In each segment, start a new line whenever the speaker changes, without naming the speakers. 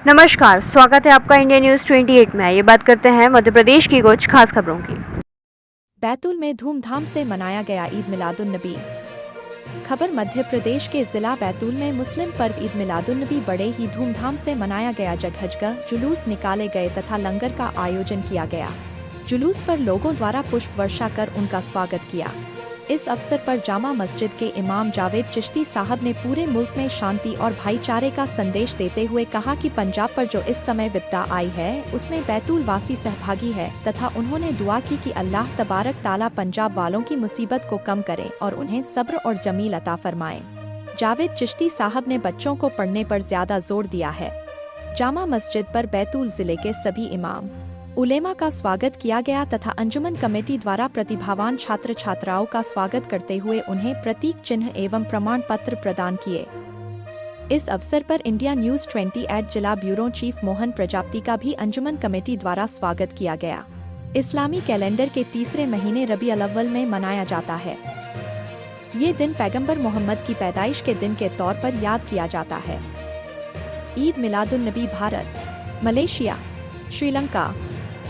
नमस्कार, स्वागत है आपका इंडिया न्यूज 28 में। ये बात करते हैं मध्य प्रदेश की कुछ खास खबरों की।
बैतूल में धूमधाम से मनाया गया ईद मिलादुन नबी। खबर मध्य प्रदेश के जिला बैतूल में मुस्लिम पर्व ईद मिलादुन नबी बड़े ही धूमधाम से मनाया गया। जगह जुलूस निकाले गए तथा लंगर का आयोजन किया गया। जुलूस पर लोगों द्वारा पुष्प वर्षा कर उनका स्वागत किया। इस अवसर पर जामा मस्जिद के इमाम जावेद चिश्ती साहब ने पूरे मुल्क में शांति और भाईचारे का संदेश देते हुए कहा कि पंजाब पर जो इस समय विपदा आई है उसमें बैतूल वासी सहभागी है तथा उन्होंने दुआ की कि अल्लाह तबारक ताला पंजाब वालों की मुसीबत को कम करे और उन्हें सब्र और जमील अता फरमाए। जावेद चिश्ती साहब ने बच्चों को पढ़ने पर ज्यादा जोर दिया है। जामा मस्जिद पर बैतूल जिले के सभी इमाम उलेमा का स्वागत किया गया तथा अंजुमन कमेटी द्वारा प्रतिभावान छात्र छात्राओं का स्वागत करते हुए उन्हें प्रतीक चिन्ह एवं प्रमाण पत्र प्रदान किए। इस अवसर पर इंडिया न्यूज 28 जिला ब्यूरो चीफ मोहन प्रजापति का भी अंजुमन कमेटी द्वारा स्वागत किया गया। इस्लामी कैलेंडर के तीसरे महीने रबी अल-अव्वल में मनाया जाता है। ये दिन पैगंबर मोहम्मद की पैदाइश के दिन के तौर पर याद किया जाता है। ईद मिलादुन नबी भारत, मलेशिया, श्रीलंका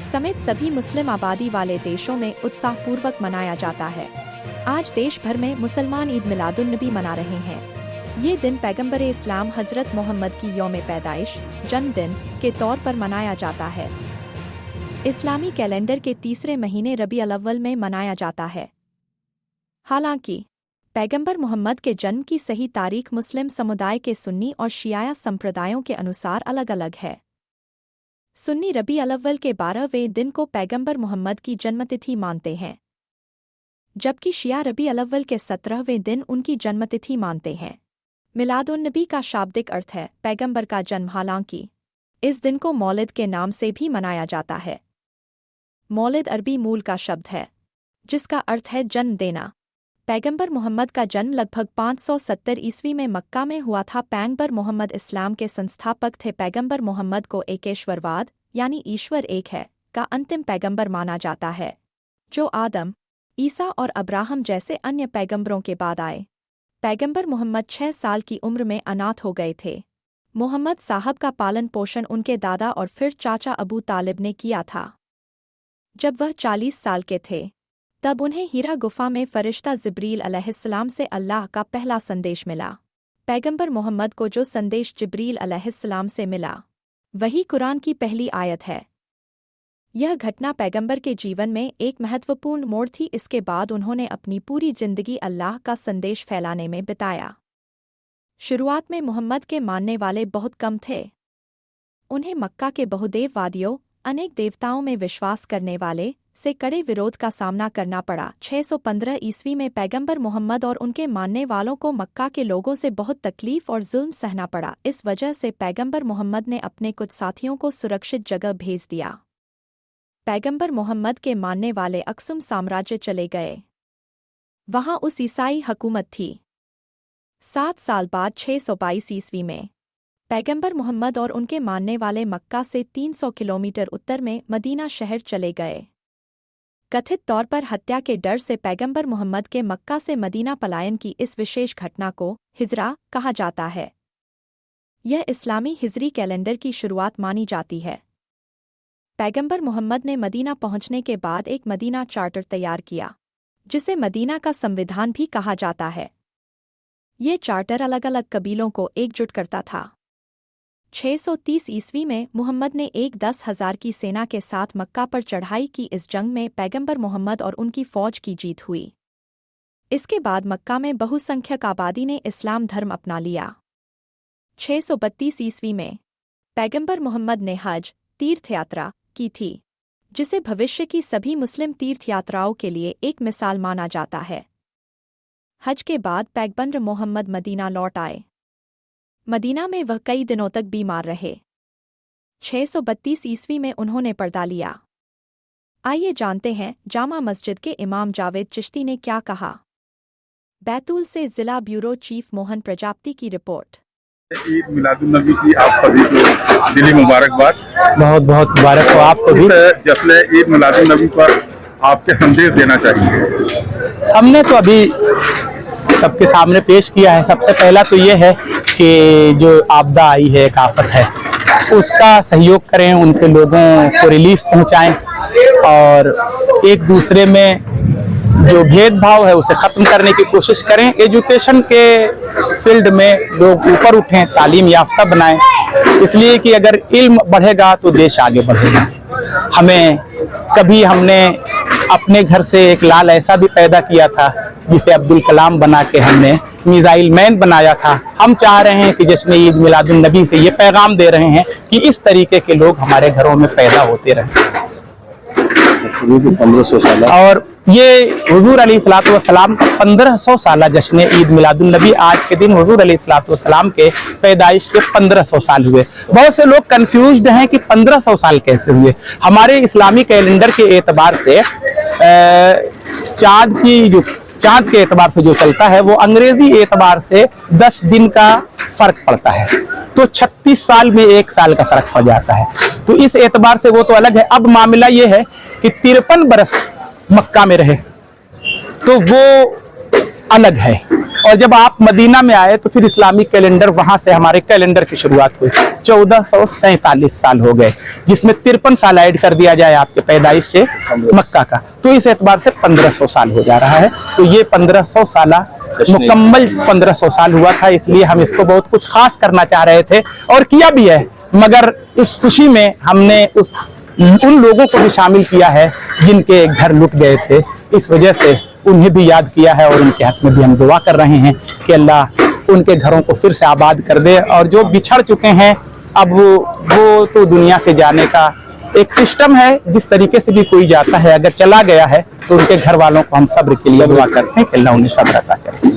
समेत सभी मुस्लिम आबादी वाले देशों में उत्साहपूर्वक मनाया जाता है। आज देश भर में मुसलमान ईद मिलादुन नबी मना रहे हैं। ये दिन पैगंबर इस्लाम हजरत मोहम्मद की यौम पैदाइश जन्मदिन के तौर पर मनाया जाता है। इस्लामी कैलेंडर के तीसरे महीने रबी अल-अव्वल में मनाया जाता है। हालांकि पैगंबर मोहम्मद के जन्म की सही तारीख मुस्लिम समुदाय के सुन्नी और शिया संप्रदायों के अनुसार अलग अलग है। सुन्नी रबी अल-अव्वल के 12वें दिन को पैगंबर मोहम्मद की जन्मतिथि मानते हैं, जबकि शिया रबी अल-अव्वल के 17वें दिन उनकी जन्मतिथि मानते हैं। मिलादुन नबी का शाब्दिक अर्थ है पैगंबर का जन्म। हालांकि इस दिन को मौलिद के नाम से भी मनाया जाता है। मौलिद अरबी मूल का शब्द है जिसका अर्थ है जन्म देना। पैगंबर मोहम्मद का जन्म लगभग 570 ईस्वी में मक्का में हुआ था। पैगंबर मोहम्मद इस्लाम के संस्थापक थे। पैगंबर मोहम्मद को एकेश्वरवाद यानी ईश्वर एक है का अंतिम पैगंबर माना जाता है, जो आदम, ईसा और अब्राहम जैसे अन्य पैगंबरों के बाद आए। पैगंबर मोहम्मद 6 साल की उम्र में अनाथ हो गए थे। मोहम्मद साहब का पालन पोषण उनके दादा और फिर चाचा अबू तालिब ने किया था। जब वह 40 साल के थे तब उन्हें हीरा गुफा में फरिश्ता जिब्रील अलैहिस्सलाम से अल्लाह का पहला संदेश मिला। पैगंबर मोहम्मद को जो संदेश जिब्रील अलैहिस्सलाम से मिला वही कुरान की पहली आयत है। यह घटना पैगंबर के जीवन में एक महत्वपूर्ण मोड़ थी। इसके बाद उन्होंने अपनी पूरी जिंदगी अल्लाह का संदेश फैलाने में बिताया। शुरुआत में मोहम्मद के मानने वाले बहुत कम थे। उन्हें मक्का के बहुदेववादियों, अनेक देवताओं में विश्वास करने वाले से कड़े विरोध का सामना करना पड़ा। 615 ईस्वी में पैगंबर मोहम्मद और उनके मानने वालों को मक्का के लोगों से बहुत तकलीफ और जुल्म सहना पड़ा। इस वजह से पैगंबर मोहम्मद ने अपने कुछ साथियों को सुरक्षित जगह भेज दिया। पैगंबर मोहम्मद के मानने वाले अक्सुम साम्राज्य चले गए। वहां उस ईसाई हुकूमत थी। 7 साल बाद 622 ईस्वी में पैगंबर मोहम्मद और उनके मानने वाले मक्का से 300 किलोमीटर उत्तर में मदीना शहर चले गए। कथित तौर पर हत्या के डर से पैगंबर मोहम्मद के मक्का से मदीना पलायन की इस विशेष घटना को हिजरा कहा जाता है। यह इस्लामी हिजरी कैलेंडर की शुरुआत मानी जाती है। पैगंबर मोहम्मद ने मदीना पहुंचने के बाद एक मदीना चार्टर तैयार किया, जिसे मदीना का संविधान भी कहा जाता है। ये चार्टर अलग अलग कबीलों को एकजुट करता था। 630 ईस्वी में मुहम्मद ने एक 10,000 की सेना के साथ मक्का पर चढ़ाई की। इस जंग में पैगंबर मोहम्मद और उनकी फौज की जीत हुई। इसके बाद मक्का में बहुसंख्यक आबादी ने इस्लाम धर्म अपना लिया। 632 ईस्वी में पैगंबर मोहम्मद ने हज तीर्थ यात्रा की थी, जिसे भविष्य की सभी मुस्लिम तीर्थ यात्राओं के लिए एक मिसाल माना जाता है। हज के बाद पैगंबर मोहम्मद मदीना लौट आए। मदीना में वह कई दिनों तक बीमार रहे। 632 ईस्वी में उन्होंने पर्दा लिया। आइए जानते हैं जामा मस्जिद के इमाम जावेद चिश्ती ने क्या कहा। बैतूल से जिला ब्यूरो चीफ मोहन प्रजापति की रिपोर्ट।
ईद मिलादुन नबी की आप सभी को दिली मुबारकबाद।
बहुत बहुत मुबारक हो आपको भी।
जश्न ईद मिलादुन नबी पर आपके संदेश देना चाहिए।
हमने तो अभी सबके सामने पेश किया है। सबसे पहला तो ये है कि जो आपदा आई है, एक आफत है, उसका सहयोग करें, उनके लोगों को रिलीफ पहुंचाएं और एक दूसरे में जो भेदभाव है उसे खत्म करने की कोशिश करें। एजुकेशन के फील्ड में लोग ऊपर उठें, तालीम याफ्ता बनाएं, इसलिए कि अगर इल्म बढ़ेगा तो देश आगे बढ़ेगा। हमने अपने घर से एक लाल ऐसा भी पैदा किया था जिसे अब्दुल कलाम बना के हमने मिसाइल मैन बनाया था। हम चाह रहे हैं कि जश्न ईद मिलादुन नबी से ये पैगाम दे रहे हैं कि इस तरीके के लोग हमारे घरों में पैदा होते रहें।
1500 साल
और ये हुजूर अलैहिस्सलातु वस्सलाम का 1500 साल जश्न ईद मिलादुन नबी, आज के दिन हुजूर अलैहिस्सलातु वस्सलाम के पैदाइश के 1500 साल हुए। बहुत से लोग कंफ्यूज्ड हैं कि 1500 साल कैसे हुए। हमारे इस्लामी कैलेंडर के एतबार से चाँद के एतबार से जो चलता है वो अंग्रेजी एतबार से 10 दिन का फर्क पड़ता है, तो 36 साल में 1 साल का फर्क हो जाता है। तो इस एतबार से वो तो अलग है। अब मामला ये है कि 53 बरस मक्का में रहे तो वो अलग है, और जब आप मदीना में आए तो फिर इस्लामी कैलेंडर, वहां से हमारे कैलेंडर की शुरुआत हुई। 1447 साल हो गए, जिसमें 53 साल ऐड कर दिया जाए आपके पैदाइश से मक्का का, तो इस एतबार से 1500 साल हो जा रहा है। तो ये 1500 साल मुकम्मल 1500 साल हुआ था, इसलिए हम इसको बहुत कुछ खास करना चाह रहे थे और किया भी है। मगर इस खुशी में हमने उन लोगों को भी शामिल किया है जिनके घर लुट गए थे, इस वजह से उन्हें भी याद किया है और उनके हक में भी हम दुआ कर रहे हैं कि अल्लाह उनके घरों को फिर से आबाद कर दे। और जो बिछड़ चुके हैं अब वो तो दुनिया से जाने का एक सिस्टम है, जिस तरीके से भी कोई जाता है, अगर चला गया है तो उनके घर वालों को हम सब्र के लिए दुआ करते हैं कि अल्लाह उन्हें सब्र अता करे।